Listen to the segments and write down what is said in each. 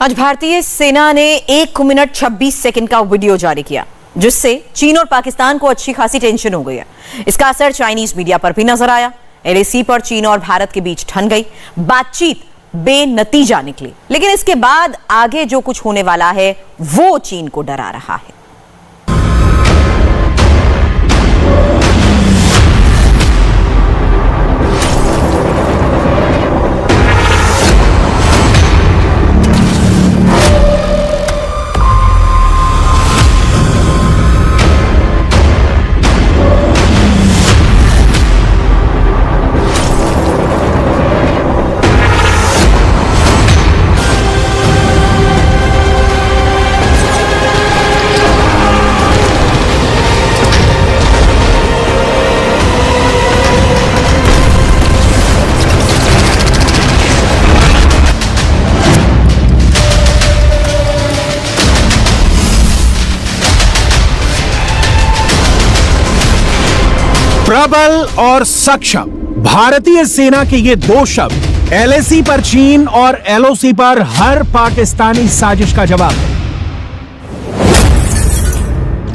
आज भारतीय सेना ने 1 मिनट 26 सेकंड का वीडियो जारी किया, जिससे चीन और पाकिस्तान को अच्छी खासी टेंशन हो गई है। इसका असर चाइनीज मीडिया पर भी नजर आया। एलएसी पर चीन और भारत के बीच ठन गई बातचीत, बेनतीजा निकली। लेकिन इसके बाद आगे जो कुछ होने वाला है वो चीन को डरा रहा है। प्रबल और सक्षम भारतीय सेना के ये दो शब्द एलएसी पर चीन और एलओसी पर हर पाकिस्तानी साजिश का जवाब है।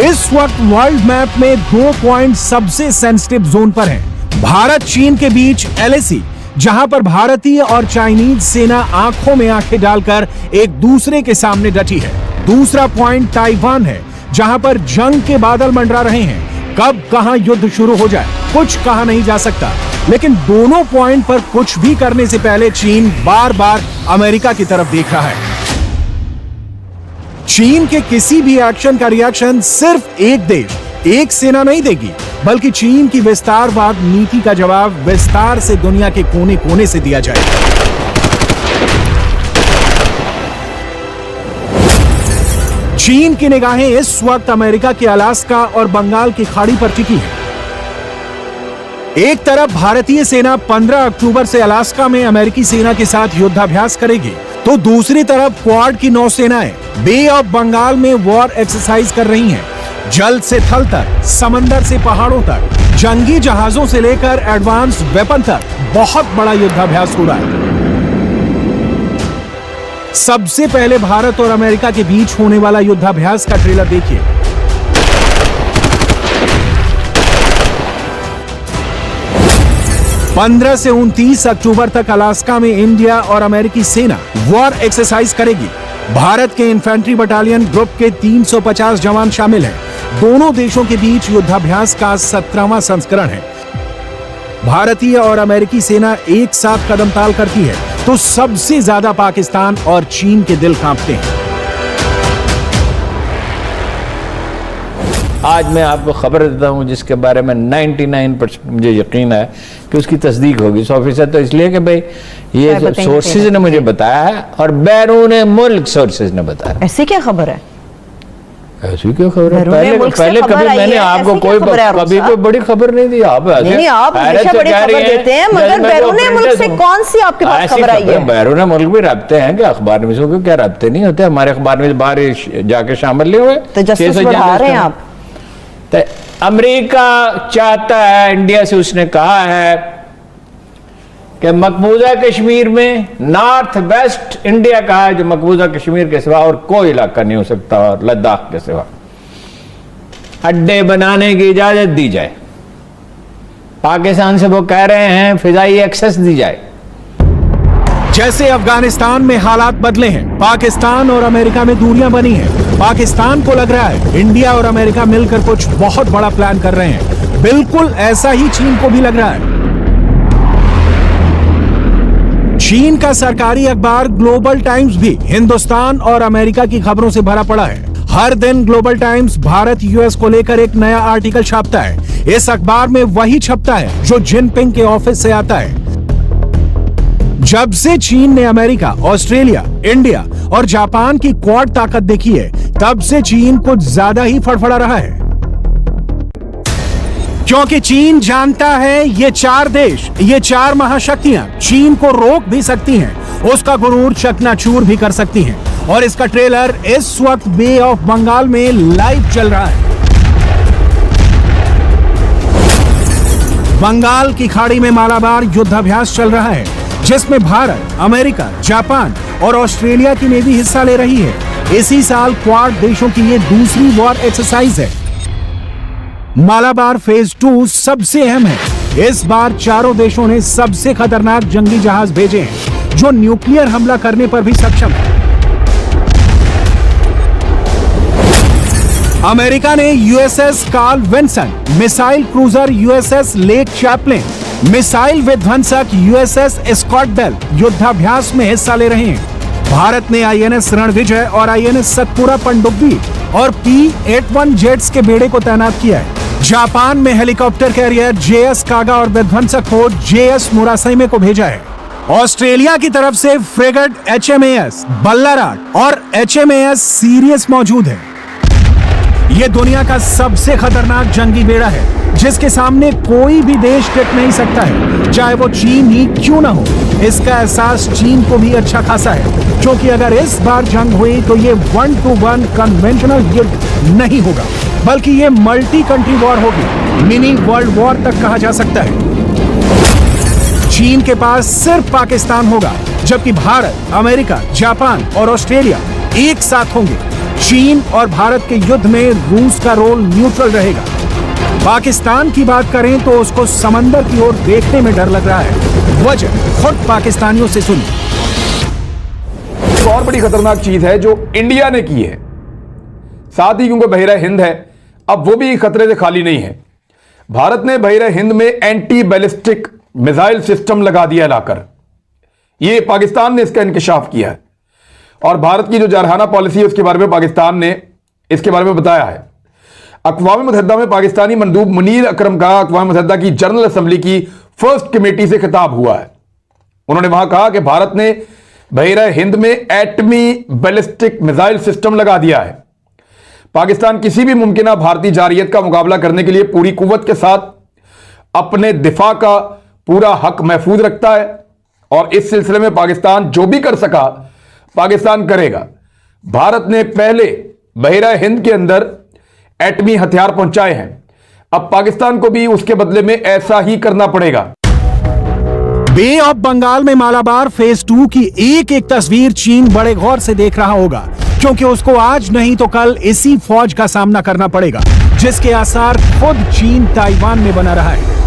इस वक्त वर्ल्ड मैप में 2 पॉइंट सबसे सेंसिटिव जोन पर हैं। भारत चीन के बीच एलएसी, जहां पर भारतीय और चाइनीज सेना आंखों में आंखें डालकर एक दूसरे के सामने डटी है। दूसरा पॉइंट ताइवान है, जहां पर जंग के बादल मंडरा रहे हैं। कब कहां युद्ध शुरू हो जाए कुछ कहा नहीं जा सकता, लेकिन दोनों पॉइंट पर कुछ भी करने से पहले चीन बार बार अमेरिका की तरफ देख रहा है। चीन के किसी भी एक्शन का रिएक्शन सिर्फ एक देश, एक सेना नहीं देगी, बल्कि चीन की विस्तारवाद नीति का जवाब विस्तार से दुनिया के कोने कोने से दिया जाएगा। चीन की निगाहें इस वक्त अमेरिका के अलास्का और बंगाल की खाड़ी पर टिकी हैं। एक तरफ भारतीय सेना 15 अक्टूबर से अलास्का में अमेरिकी सेना के साथ युद्धाभ्यास करेगी, तो दूसरी तरफ क्वाड की नौसेनाएं बे ऑफ बंगाल में वॉर एक्सरसाइज कर रही हैं। जल से थल तक, समंदर से पहाड़ों तक, जंगी जहाजों से लेकर एडवांस वेपन तक बहुत बड़ा युद्धाभ्यास हो रहा है। सबसे पहले भारत और अमेरिका के बीच होने वाला युद्धाभ्यास का ट्रेलर देखिए। पंद्रह से 29 अक्टूबर तक अलास्का में इंडिया और अमेरिकी सेना वॉर एक्सरसाइज करेगी। भारत के इन्फेंट्री बटालियन ग्रुप के 350 जवान शामिल हैं। दोनों देशों के बीच युद्धाभ्यास का 17वां संस्करण है। भारतीय और अमेरिकी सेना एक साथ कदमताल करती है तो सबसे ज्यादा पाकिस्तान और चीन के दिल कांपते हैं। आज मैं आपको खबर देता हूं जिसके बारे में 99% मुझे यकीन है कि उसकी तस्दीक होगी। 100% तो इसलिए कि भाई ये सोर्सेज ने मुझे बताया है और बैरून मुल्क सोर्सेज ने बताया। ऐसी क्या खबर है? ऐसी क्या खबर है? पहले कभी मैंने आपको कभी कोई बड़ी खबर नहीं दी। आप हमेशा बड़ी खबर देते हैं, मगर बैरून मुल्क से कौन सी आपके पास खबर आई है? बैरून मुल्क भी रबते हैं क्या अखबार में? इसको क्या रबते नहीं होते? हमारे अखबार में बाहर जाके शामिल नहीं हुए तो जासूस बढ़ा रहे हैं आप। तो अमेरिका चाहता है, इंडिया से उसने कहा है कि मकबूजा कश्मीर में, नॉर्थ वेस्ट इंडिया कहा है जो मकबूजा कश्मीर के सिवा और कोई इलाका नहीं हो सकता, और लद्दाख के सिवा अड्डे बनाने की इजाजत दी जाए। पाकिस्तान से वो कह रहे हैं फिजाई एक्सेस दी जाए। जैसे अफगानिस्तान में हालात बदले हैं, पाकिस्तान और अमेरिका में दूरियां बनी हैं। पाकिस्तान को लग रहा है इंडिया और अमेरिका मिलकर कुछ बहुत बड़ा प्लान कर रहे हैं। बिल्कुल ऐसा ही चीन को भी लग रहा है। चीन का सरकारी अखबार ग्लोबल टाइम्स भी हिंदुस्तान और अमेरिका की खबरों से भरा पड़ा है। हर दिन ग्लोबल टाइम्स भारत यूएस को लेकर एक नया आर्टिकल छापता है। इस अखबार में वही छपता है जो जिनपिंग के ऑफिस से आता है। जब से चीन ने अमेरिका, ऑस्ट्रेलिया, इंडिया और जापान की क्वाड ताकत देखी है, तब से चीन कुछ ज्यादा ही फड़फड़ा रहा है। क्योंकि चीन जानता है ये 4 देश, ये 4 महाशक्तियां चीन को रोक भी सकती हैं, उसका गुरूर चकनाचूर भी कर सकती हैं। और इसका ट्रेलर इस वक्त बे ऑफ बंगाल में लाइव चल रहा है। बंगाल की खाड़ी में मालाबार युद्धाभ्यास चल रहा है, जिसमें भारत, अमेरिका, जापान और ऑस्ट्रेलिया की नेवी हिस्सा ले रही है। इसी साल क्वाड देशों की ये दूसरी वॉर एक्सरसाइज है। मालाबार फेज 2 सबसे अहम है। इस बार चारों देशों ने सबसे खतरनाक जंगी जहाज भेजे हैं जो न्यूक्लियर हमला करने पर भी सक्षम है। अमेरिका ने USS Carl Vinson, missile cruiser USS Lake Champlain, missile विध्वंसक यूएसएस स्कॉट बेल युद्धाभ्यास में हिस्सा ले रहे हैं। भारत ने आईएनएस रणविजय और आईएनएस सतपुरा पनडुब्बी और P-81 जेट्स के बेड़े को तैनात किया है। जापान में हेलीकॉप्टर कैरियर जेएस कागा और विध्वंसक पोत जेएस मुरासाइमे को भेजा है। ऑस्ट्रेलिया की तरफ से फ्रिगेट HMAS बल्लाराट और HMAS सीरियस मौजूद है। ये दुनिया का सबसे खतरनाक जंगी बेड़ा है जिसके सामने कोई भी देश टिक नहीं सकता है, चाहे वो चीन ही क्यों ना हो। इसका एहसास चीन को भी अच्छा खासा है, क्योंकि अगर इस बार जंग हुई तो ये 1-to-1 कन्वेंशनल युद्ध नहीं होगा, बल्कि ये मल्टी कंट्री वॉर होगी। मिनी वर्ल्ड वॉर तक कहा जा सकता है। चीन के पास सिर्फ पाकिस्तान होगा, जबकि भारत, अमेरिका, जापान और ऑस्ट्रेलिया एक साथ होंगे। चीन और भारत के युद्ध में रूस का रोल न्यूट्रल रहेगा। पाकिस्तान की बात करें तो उसको समंदर की ओर देखने में डर लग रहा है। वजह खुद पाकिस्तानियों से सुनिए। एक और बड़ी खतरनाक चीज है जो इंडिया ने की है, साथ ही क्योंकि बहिरा हिंद है, अब वो भी खतरे से खाली नहीं है। भारत ने बहिरा हिंद में एंटी बैलिस्टिक मिसाइल सिस्टम लगा दिया लाकर। ये पाकिस्तान ने इसका इंकशाफ किया है और भारत की जो जारहाना पॉलिसी है उसके बारे में पाकिस्तान ने इसके बारे में बताया है। अक़वाम मुत्तहिदा में पाकिस्तानी मंदूब मुनीर अकरम का अक़वाम मुत्तहिदा की जनरल असेंबली की फर्स्ट कमेटी से खिताब हुआ है। उन्होंने वहां कहा कि भारत ने बहिरा हिंद में एटमी बैलिस्टिक मिसाइल सिस्टम लगा दिया है। पाकिस्तान किसी भी मुमकिन भारतीय जारहियत का मुकाबला करने के लिए पूरी कुव्वत के साथ अपने दिफा का पूरा हक महफूज रखता है और इस सिलसिले में पाकिस्तान जो भी कर सका पाकिस्तान करेगा। भारत ने पहले बहिरा हिंद के अंदर एटमी हथियार पहुंचाए हैं, अब पाकिस्तान को भी उसके बदले में ऐसा ही करना पड़ेगा। बे ऑफ बंगाल में मालाबार फेज 2 की एक एक तस्वीर चीन बड़े गौर से देख रहा होगा, क्योंकि उसको आज नहीं तो कल इसी फौज का सामना करना पड़ेगा जिसके आसार खुद चीन ताइवान में बना रहा है।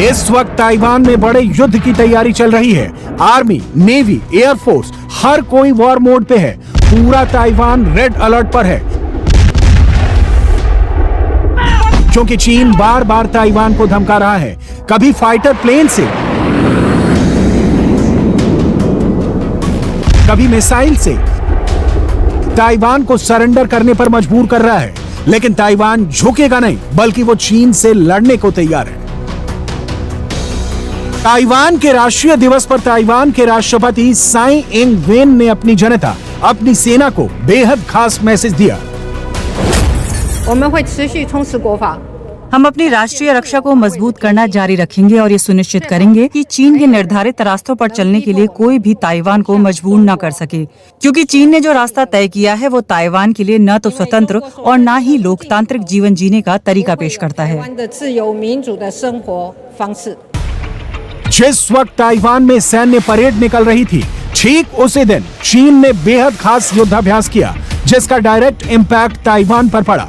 इस वक्त ताइवान में बड़े युद्ध की तैयारी चल रही है। आर्मी, नेवी, एयरफोर्स हर कोई वॉर मोड पे है। पूरा ताइवान रेड अलर्ट पर है, क्योंकि चीन बार बार ताइवान को धमका रहा है, कभी फाइटर प्लेन से, कभी मिसाइल से। ताइवान को सरेंडर करने पर मजबूर कर रहा है, लेकिन ताइवान झुकेगा नहीं, बल्कि वो चीन से लड़ने को तैयार है। ताइवान के राष्ट्रीय दिवस पर ताइवान के राष्ट्रपति साई इंग वेन ने अपनी जनता, अपनी सेना को बेहद खास मैसेज दिया। हम अपनी राष्ट्रीय रक्षा को मजबूत करना जारी रखेंगे और ये सुनिश्चित करेंगे कि चीन के निर्धारित रास्तों पर चलने के लिए कोई भी ताइवान को मजबूर न कर सके, क्योंकि चीन ने जो रास्ता तय किया है वो ताइवान के लिए न तो स्वतंत्र और न ही लोकतांत्रिक जीवन जीने का तरीका पेश करता है। जिस वक्त ताइवान में सैन्य परेड निकल रही थी, ठीक उसी दिन चीन ने बेहद खास युद्धाभ्यास किया जिसका डायरेक्ट इम्पैक्ट ताइवान पर पड़ा।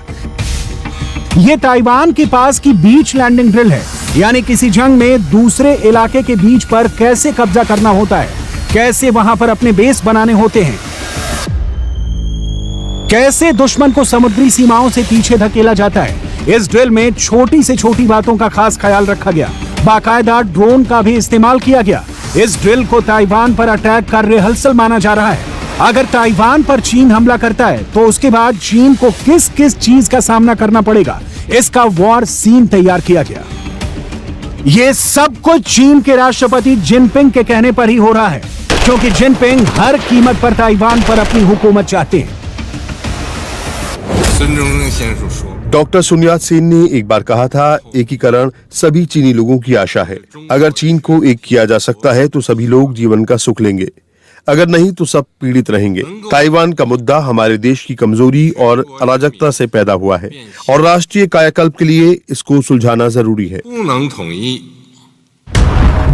ये ताइवान के पास की बीच लैंडिंग ड्रिल है, यानी किसी जंग में दूसरे इलाके के बीच पर कैसे कब्जा करना होता है, कैसे वहां पर अपने बेस बनाने होते हैं, कैसे दुश्मन को समुद्री सीमाओं से पीछे धकेला जाता है। इस ड्रिल में छोटी से छोटी बातों का खास ख्याल रखा गया, बाकायदा ड्रोन का भी इस्तेमाल किया गया। इस ड्रिल को ताइवान पर अटैक का रिहर्सल माना जा रहा है। अगर ताइवान पर चीन हमला करता है तो उसके बाद चीन को किस किस चीज का सामना करना पड़ेगा, इसका वॉर सीन तैयार किया गया। ये सब कुछ चीन के राष्ट्रपति जिनपिंग के कहने पर ही हो रहा है, क्योंकि जिनपिंग हर कीमत पर ताइवान पर अपनी हुकूमत चाहते हैं। डॉक्टर सुन यात सेन ने एक बार कहा था, एकीकरण सभी चीनी लोगों की आशा है। अगर चीन को एक किया जा सकता है तो सभी लोग जीवन का सुख लेंगे, अगर नहीं तो सब पीड़ित रहेंगे। ताइवान का मुद्दा हमारे देश की कमजोरी और अराजकता से पैदा हुआ है और राष्ट्रीय कायाकल्प के लिए इसको सुलझाना जरूरी है।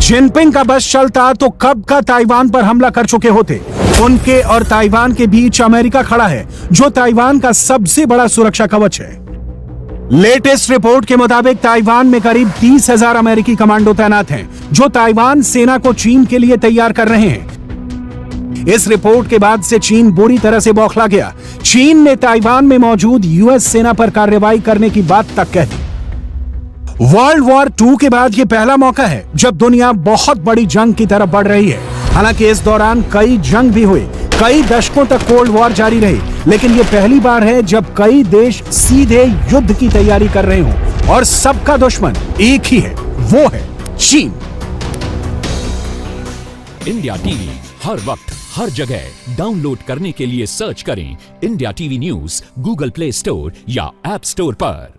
जिनपिंग का बस चलता तो कब का ताइवान पर हमला कर चुके होते। उनके और ताइवान के बीच अमेरिका खड़ा है, जो ताइवान का सबसे बड़ा सुरक्षा कवच है। लेटेस्ट रिपोर्ट के मुताबिक ताइवान में करीब 30,000 अमेरिकी कमांडो तैनात हैं, जो ताइवान सेना को चीन के लिए तैयार कर रहे हैं। इस रिपोर्ट के बाद से चीन बुरी तरह से बौखला गया। चीन ने ताइवान में मौजूद यूएस सेना पर कार्रवाई करने की बात तक कह दी। वर्ल्ड वॉर 2 के बाद यह पहला मौका है जब दुनिया बहुत बड़ी जंग की तरफ बढ़ रही है। हालांकि इस दौरान कई जंग भी हुई, कई दशकों तक कोल्ड वॉर जारी रही, लेकिन यह पहली बार है जब कई देश सीधे युद्ध की तैयारी कर रहे हों और सबका दुश्मन एक ही है, वो है चीन। इंडिया टीवी हर वक्त हर जगह डाउनलोड करने के लिए सर्च करें India TV news Google play store या ऐप स्टोर पर।